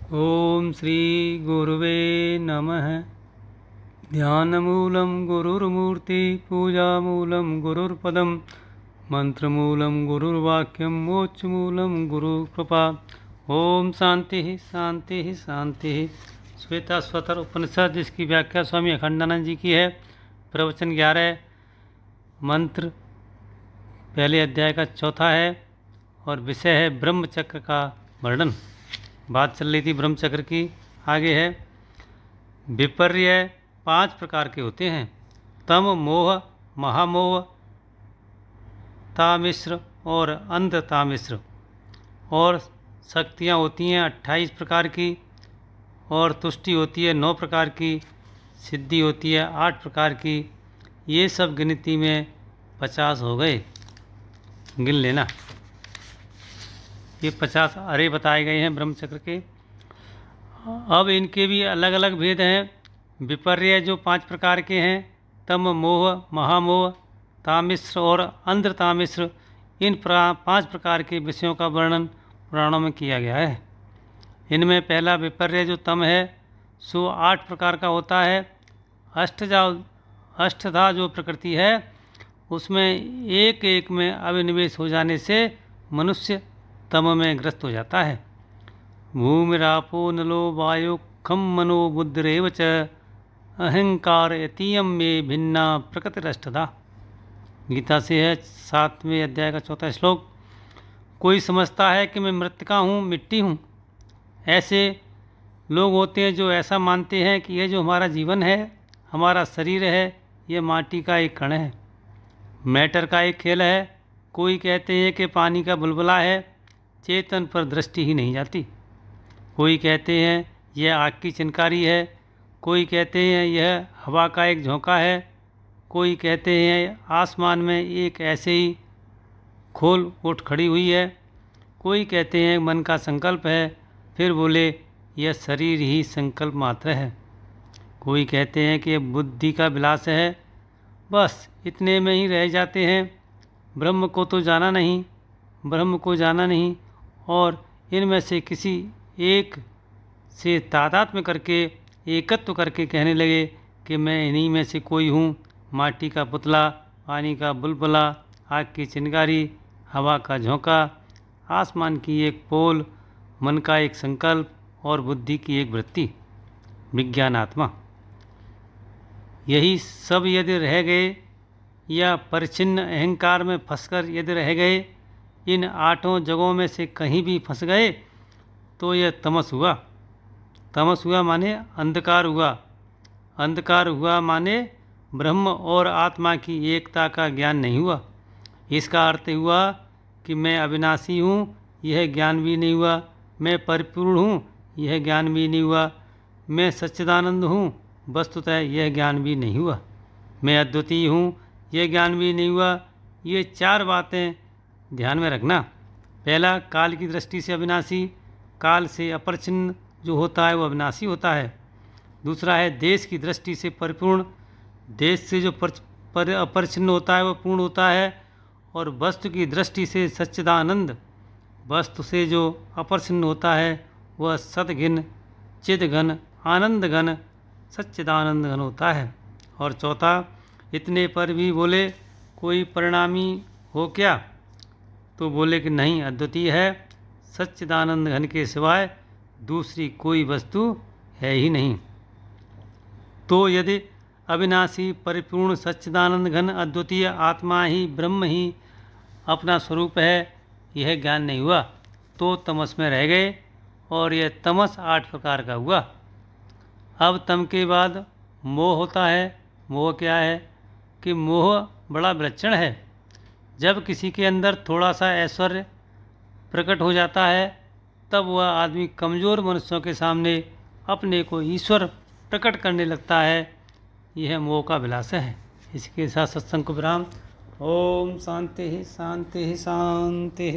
ओम श्री गुरुवे नमः। ध्यानमूलं गुरुर्मूर्ति पूजामूलं गुरुर्पदं मंत्रमूलं गुरुर्वाक्यं मोक्षमूलं गुरुकृपा। ओम शांति शांति शांति। श्वेताश्वतर उपनिषद, जिसकी व्याख्या स्वामी अखंडानंद जी की है। प्रवचन 11, मंत्र पहले अध्याय का चौथा है और विषय है ब्रह्मचक्र का वर्णन। बात चल रही थी ब्रह्मचक्र की। आगे है विपर्य 5 प्रकार के होते हैं। तम, मोह, महामोह, तामिश्र और अंध तामिश्र। और शक्तियाँ होती हैं 28 प्रकार की, और तुष्टि होती है 9 प्रकार की, सिद्धि होती है 8 प्रकार की। ये सब गिनती में 50 हो गए, गिन लेना। ये 50 अरे बताए गए हैं ब्रह्मचक्र के। अब इनके भी अलग अलग भेद हैं। विपर्य जो 5 प्रकार के हैं, तम, मोह, महामोह, तामिश्र और अंध तामिश्र, इन 5 प्रकार के विषयों का वर्णन पुराणों में किया गया है। इनमें पहला विपर्य जो तम है सो 8 प्रकार का होता है। अष्टधा जो प्रकृति है उसमें एक एक में अभिनिवेश हो जाने से मनुष्य तम में ग्रस्त हो जाता है। भूमिरापो नलो वायु खम मनो बुद्धिरेव च अहंकार यतीयम में भिन्ना प्रकृतिरष्टधा। गीता से है 7वें अध्याय का 4था श्लोक। कोई समझता है कि मैं मृतिका हूँ, मिट्टी हूँ। ऐसे लोग होते हैं जो ऐसा मानते हैं कि यह जो हमारा जीवन है, हमारा शरीर है, यह माटी का एक कण है, मैटर का एक खेल है। कोई कहते हैं कि पानी का बुलबुला है, चेतन पर दृष्टि ही नहीं जाती। कोई कहते हैं यह आग की चिनकारी है, कोई कहते हैं यह हवा का एक झोंका है, कोई कहते हैं आसमान में एक ऐसे ही खोल उठ खड़ी हुई है, कोई कहते हैं मन का संकल्प है, फिर बोले यह शरीर ही संकल्प मात्र है। कोई कहते हैं कि यह बुद्धि का विलास है। बस इतने में ही रह जाते हैं। ब्रह्म को तो जाना नहीं, ब्रह्म को जाना नहीं। और इनमें से किसी एक से तादात्म्य करके, एकत्व करके कहने लगे कि मैं इन्हीं में से कोई हूँ। माटी का पुतला, पानी का बुलबुला, आग की चिंगारी, हवा का झोंका, आसमान की एक पोल, मन का एक संकल्प और बुद्धि की एक वृत्ति, विज्ञानात्मा। यही सब यदि रह गए या परिचिन्न अहंकार में फंसकर यदि रह गए, इन 8 जगहों में से कहीं भी फंस गए तो यह तमस हुआ। तमस हुआ माने अंधकार हुआ। अंधकार हुआ माने ब्रह्म और आत्मा की एकता का ज्ञान नहीं हुआ। इसका अर्थ हुआ कि मैं अविनाशी हूँ, यह ज्ञान भी नहीं हुआ। मैं परिपूर्ण हूँ, यह ज्ञान भी नहीं हुआ। मैं सच्चिदानंद हूँ, वस्तुतः यह ज्ञान भी नहीं हुआ। मैं अद्वितीय हूँ, यह ज्ञान भी नहीं हुआ। ये 4 बातें ध्यान में रखना। पहला, काल की दृष्टि से अविनाशी, काल से अपरिच्छिन्न जो होता है वो अविनाशी होता है। दूसरा है देश की दृष्टि से परिपूर्ण, देश से जो अपरिच्छिन्न होता है वो पूर्ण होता है। और वस्तु की दृष्टि से सच्चिदानंद, वस्तु से जो अपरिच्छिन्न होता है वह सद्घन, चिद्घन, आनंद घन, सच्चिदानंद घन होता है। और चौथा, इतने पर भी बोले कोई परिणामी हो क्या, तो बोले कि नहीं, अद्वितीय है, सच्चिदानंद घन के सिवाय दूसरी कोई वस्तु है ही नहीं। तो यदि अविनाशी, परिपूर्ण, सच्चिदानंद घन, अद्वितीय आत्मा ही, ब्रह्म ही अपना स्वरूप है, यह ज्ञान नहीं हुआ तो तमस में रह गए। और यह तमस 8 प्रकार का हुआ। अब तम के बाद मोह होता है। मोह क्या है कि मोह बड़ा विलक्षण है। जब किसी के अंदर थोड़ा सा ऐश्वर्य प्रकट हो जाता है तब वह आदमी कमज़ोर मनुष्यों के सामने अपने को ईश्वर प्रकट करने लगता है। यह मोह का विलास है। इसके साथ सत्संग को विराम। ओम शांति शांति शांति।